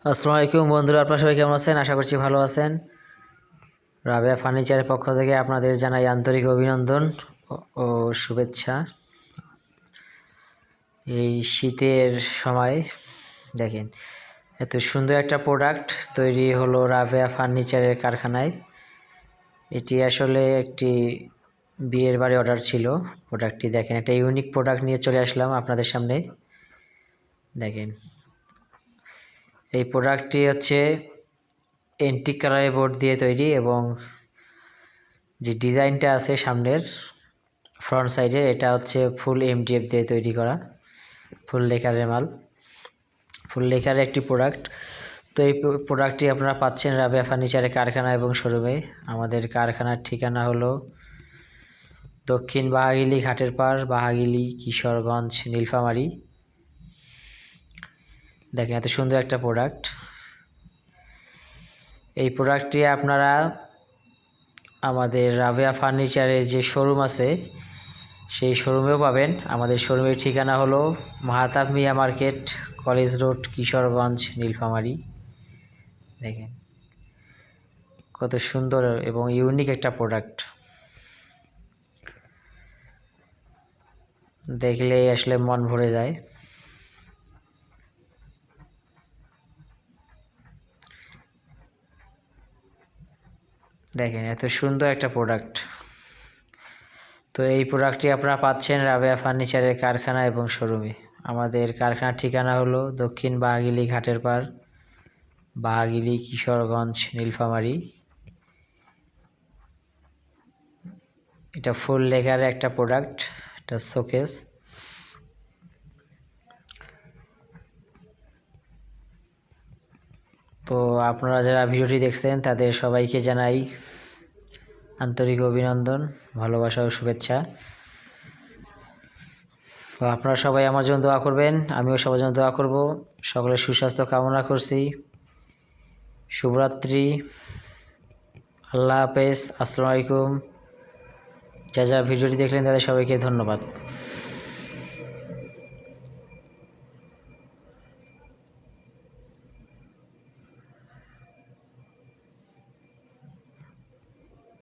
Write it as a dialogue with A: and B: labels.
A: আসসালামু আলাইকুম বন্ধুরা, আপনারা সবাই কেমন আছেন? আশা করছি ভালো আছেন। রাবেয়া ফার্নিচারের পক্ষ থেকে আপনাদের জানাই আন্তরিক অভিনন্দন ও শুভেচ্ছা। এই শীতের সময় দেখেন এত সুন্দর একটা প্রোডাক্ট তৈরি হলো রাবেয়া ফার্নিচারের কারখানায়। এটি আসলে একটি বিয়ের বাড়ি অর্ডার ছিল। প্রোডাক্টটি দেখেন, একটা ইউনিক প্রোডাক্ট নিয়ে চলে আসলাম আপনাদের সামনে। দেখেন এই প্রোডাক্টটি হচ্ছে এন্টিক কালারের বোর্ড দিয়ে তৈরি এবং যে ডিজাইনটা আছে সামনের ফ্রন্ট সাইডের, এটা হচ্ছে ফুল এমডিএফ দিয়ে তৈরি করা, ফুল লেকারের মাল, ফুল লেকারের একটি প্রোডাক্ট। তো এই প্রোডাক্টটি আপনারা পাচ্ছেন রাবেয়া ফার্নিচারের কারখানা এবং শোরুমে। আমাদের কারখানার ঠিকানা হলো দক্ষিণ বাহাগিলি ঘাটের পাড়, বাহাগিলি, কিশোরগঞ্জ, নীলফামারী। দেখেন এত সুন্দর একটা প্রোডাক্ট। এই প্রোডাক্টটি আপনারা আমাদের রাবেয়া ফার্নিচারের যে শোরুম আছে সেই শোরুমেও পাবেন। আমাদের শোরুমের ঠিকানা হলো Mahatab Mia market, college road, Kishoreganj, Nilphamari. দেখেন কত সুন্দর এবং ইউনিক একটা প্রোডাক্ট, দেখলেই আসলে মন ভরে যায়। দেখেন এত সুন্দর একটা প্রোডাক্ট। তো এই প্রোডাক্টটি আপনারা পাচ্ছেন রাবেয়া ফার্নিচারের কারখানা এবং শোরুমে। আমাদের কারখানার ঠিকানা হলো দক্ষিণ বাহাগিলি ঘাটের পাড়, বাহাগিলি, কিশোরগঞ্জ, নীলফামারী। এটা ফুল লেকারের একটা প্রোডাক্ট, এটা শোকেস। তো আপনারা যারা ভিডিওটি দেখছেন তাদের সবাইকে জানাই আন্তরিক অভিনন্দন, ভালোবাসা ও শুভেচ্ছা। তো আপনারা সবাই আমার জন্য দোয়া করবেন, আমিও সবার জন্য দোয়া করব। সকলের সুস্বাস্থ্য কামনা করছি। শুভরাত্রি, আল্লাহ হাফেজ, আসসালামু আলাইকুম। যা ভিডিওটি দেখলেন তাদের সবাইকে ধন্যবাদ।